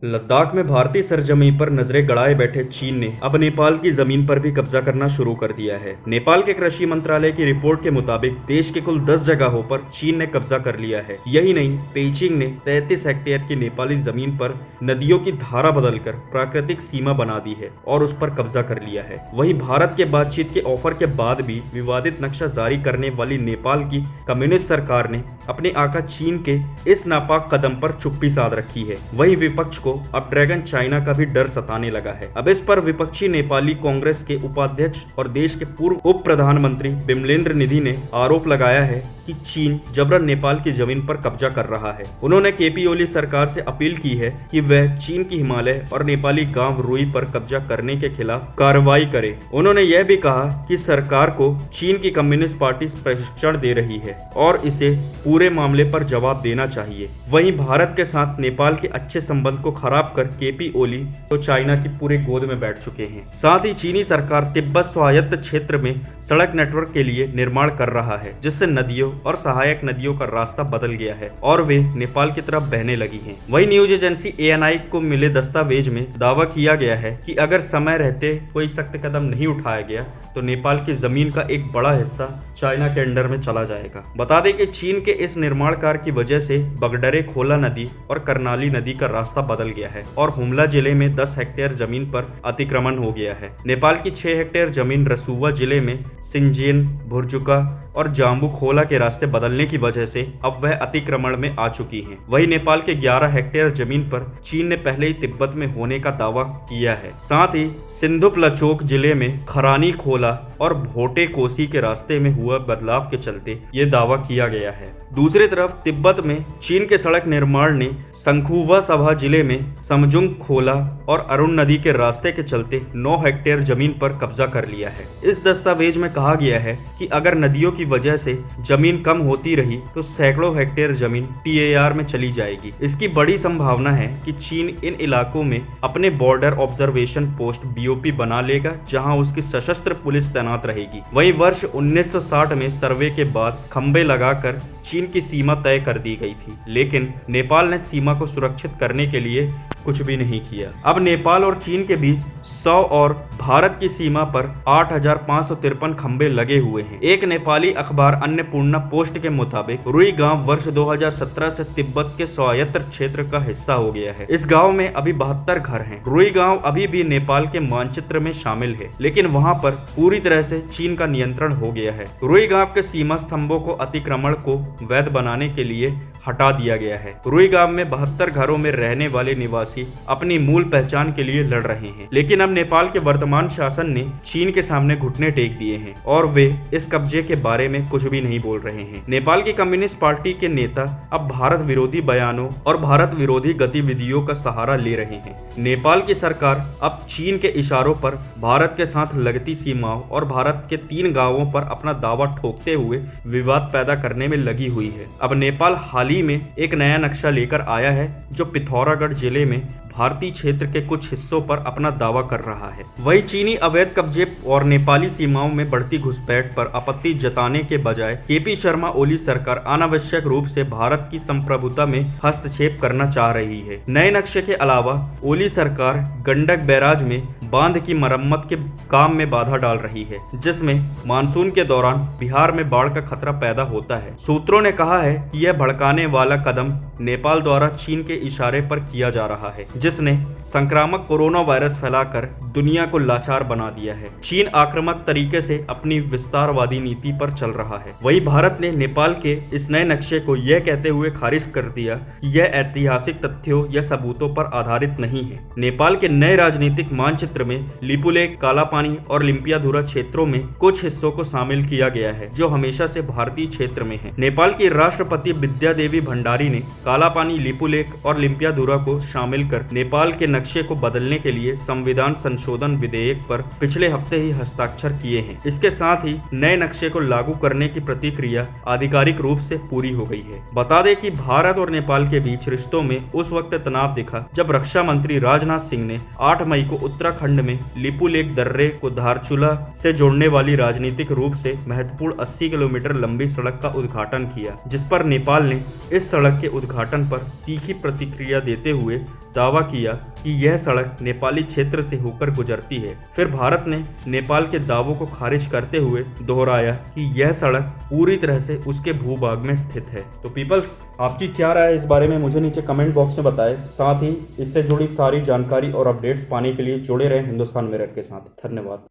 लद्दाख में भारतीय सरजमीं पर नजरें गड़ाए बैठे चीन ने अब नेपाल की जमीन पर भी कब्जा करना शुरू कर दिया है। नेपाल के कृषि मंत्रालय की रिपोर्ट के मुताबिक देश के कुल 10 जगहों पर चीन ने कब्जा कर लिया है। यही नहीं, पेइचिंग ने 33 हेक्टेयर की नेपाली जमीन पर नदियों की धारा बदलकर प्राकृतिक सीमा बना दी है और उस पर कब्जा कर लिया है। वहीं भारत के बातचीत के ऑफर के बाद भी विवादित नक्शा जारी करने वाली नेपाल की कम्युनिस्ट सरकार ने अपने आका चीन के इस नापाक कदम पर चुप्पी साध रखी है। वहीं विपक्ष को अब ड्रैगन चाइना का भी डर सताने लगा है। अब इस पर विपक्षी नेपाली कांग्रेस के उपाध्यक्ष और देश के पूर्व उप प्रधानमंत्री बिमलेंद्र निधि ने आरोप लगाया है कि चीन जबरन नेपाल की जमीन पर कब्जा कर रहा है। उन्होंने केपी ओली सरकार से अपील की है कि वह चीन की हिमालय और नेपाली गांव रुई पर कब्जा करने के खिलाफ कार्रवाई करे। उन्होंने यह भी कहा कि सरकार को चीन की कम्युनिस्ट पार्टी प्रशिक्षण दे रही है और इसे पूरे मामले पर जवाब देना चाहिए। वहीं भारत के साथ नेपाल के अच्छे संबंध को खराब कर केपी ओली तो चाइना की पूरे गोद में बैठ चुके हैं। साथ ही चीनी सरकार तिब्बत स्वायत्त क्षेत्र में सड़क नेटवर्क के लिए निर्माण कर रहा है, जिससे नदियों और सहायक नदियों का रास्ता बदल गया है और वे नेपाल की तरफ बहने लगी हैं। वहीं न्यूज एजेंसी ANI को मिले दस्तावेज में दावा किया गया है कि अगर समय रहते कोई सख्त कदम नहीं उठाया गया तो नेपाल की जमीन का एक बड़ा हिस्सा चाइना के अंडर में चला जाएगा। बता दें कि चीन के इस निर्माण कार्य की वजह से बगडरे खोला नदी और कर्नाली नदी का रास्ता बदल गया है और हुमला जिले में 10 हेक्टेयर जमीन पर अतिक्रमण हो गया है। नेपाल की 6 हेक्टेयर जमीन रसुवा जिले में सिंजेन, भुरजुका और जाम्बू खोला के रास्ते बदलने की वजह से अब वह अतिक्रमण में आ चुकी हैं। वहीं नेपाल के 11 हेक्टेयर जमीन पर चीन ने पहले ही तिब्बत में होने का दावा किया है। साथ ही सिंधुप्लचोक जिले में खरानी खोला और भोटे कोसी के रास्ते में हुआ बदलाव के चलते ये दावा किया गया है। दूसरी तरफ तिब्बत में चीन के सड़क निर्माण ने संखुवा सभा जिले में समजुंग खोला और अरुण नदी के रास्ते के चलते 9 हेक्टेयर जमीन पर कब्जा कर लिया है। इस दस्तावेज में कहा गया है कि अगर नदियों की वजह से जमीन कम होती रही तो सैकड़ों हेक्टेयर जमीन TAR में चली जाएगी। इसकी बड़ी संभावना है कि चीन इन इलाकों में अपने बॉर्डर ऑब्जर्वेशन पोस्ट BOP बना लेगा, जहां उसकी सशस्त्र पुलिस तैनात रहेगी। वहीं वर्ष 1960 में सर्वे के बाद खंबे लगाकर चीन की सीमा तय कर दी गई थी, लेकिन नेपाल ने सीमा को सुरक्षित करने के लिए कुछ भी नहीं किया। अब नेपाल और चीन के बीच 100 और भारत की सीमा पर 8,553 खंबे लगे हुए हैं। एक नेपाली अखबार अन्नपूर्णा पोस्ट के मुताबिक रुई गांव वर्ष 2017 से तिब्बत के स्वायत्त क्षेत्र का हिस्सा हो गया है। इस गांव में अभी 72 घर हैं। रुई गांव अभी भी नेपाल के मानचित्र में शामिल है, लेकिन वहां पर पूरी तरह से चीन का नियंत्रण हो गया है। रुई गांव के सीमा स्तंभों को अतिक्रमण को वैध बनाने के लिए हटा दिया गया है। रुई गांव में 72 घरों में रहने वाले निवासी अपनी मूल पहचान के लिए लड़ रहे हैं, लेकिन अब नेपाल के वर्तमान शासन ने चीन के सामने घुटने टेक दिए हैं और वे इस कब्जे के बारे में कुछ भी नहीं बोल रहे हैं। नेपाल की कम्युनिस्ट पार्टी के नेता अब भारत विरोधी बयानों और भारत विरोधी गतिविधियों का सहारा ले रहे हैं। नेपाल की सरकार अब चीन के इशारों पर भारत के साथ लगती सीमाओं और भारत के 3 गांवों पर अपना दावा ठोकते हुए विवाद पैदा करने में लगी हुई है। अब नेपाल हाल ही में एक नया नक्शा लेकर आया है जो पिथौरागढ़ जिले में भारतीय क्षेत्र के कुछ हिस्सों पर अपना दावा कर रहा है। वही चीनी अवैध कब्जे और नेपाली सीमाओं में बढ़ती घुसपैठ पर आपत्ति जताने के बजाय केपी शर्मा ओली सरकार अनावश्यक रूप से भारत की संप्रभुता में हस्तक्षेप करना चाह रही है। नए नक्शे के अलावा ओली सरकार गंडक बैराज में बांध की मरम्मत के काम में बाधा डाल रही है, जिसमें मानसून के दौरान बिहार में बाढ़ का खतरा पैदा होता है। सूत्रों ने कहा है कि यह भड़काने वाला कदम नेपाल द्वारा चीन के इशारे पर किया जा रहा है, जिसने संक्रामक कोरोना वायरस फैलाकर दुनिया को लाचार बना दिया है। चीन आक्रामक तरीके से अपनी विस्तारवादी नीति पर चल रहा है। वहीं भारत ने नेपाल के इस नए नक्शे को यह कहते हुए खारिज कर दिया कि यह ऐतिहासिक तथ्यों या सबूतों पर आधारित नहीं है। नेपाल के नए राजनीतिक मानचित्र में लिपुलेख, कालापानी और लिम्पियाधुरा क्षेत्रों में कुछ हिस्सों को शामिल किया गया है, जो हमेशा से भारतीय क्षेत्र में है। नेपाल की राष्ट्रपति विद्या देवी भंडारी ने कालापानी, लिपुलेख और लिम्पियाधुरा को शामिल कर नेपाल के नक्शे को बदलने के लिए संविधान संशोधन विधेयक पर पिछले हफ्ते ही हस्ताक्षर किए हैं। इसके साथ ही नए नक्शे को लागू करने की प्रक्रिया आधिकारिक रूप से पूरी हो गई है। बता दें कि भारत और नेपाल के बीच रिश्तों में उस वक्त तनाव दिखा जब रक्षा मंत्री राजनाथ सिंह ने 8 मई को उत्तराखंड में लिपुलेख दर्रे को धारचूला से जोड़ने वाली राजनीतिक रूप से महत्वपूर्ण 80 किलोमीटर लंबी सड़क का उद्घाटन किया, जिस पर नेपाल ने इस सड़क के उद्घाटन उद्घाटन पर तीखी प्रतिक्रिया देते हुए दावा किया कि यह सड़क नेपाली क्षेत्र से होकर गुजरती है। फिर भारत ने नेपाल के दावों को खारिज करते हुए दोहराया कि यह सड़क पूरी तरह से उसके भूभाग में स्थित है। तो पीपल्स, आपकी क्या राय है इस बारे में मुझे नीचे कमेंट बॉक्स में बताएं। साथ ही इससे जुड़ी सारी जानकारी और अपडेट्स पाने के लिए जुड़े रहें हिंदुस्तान मिरर के साथ। धन्यवाद।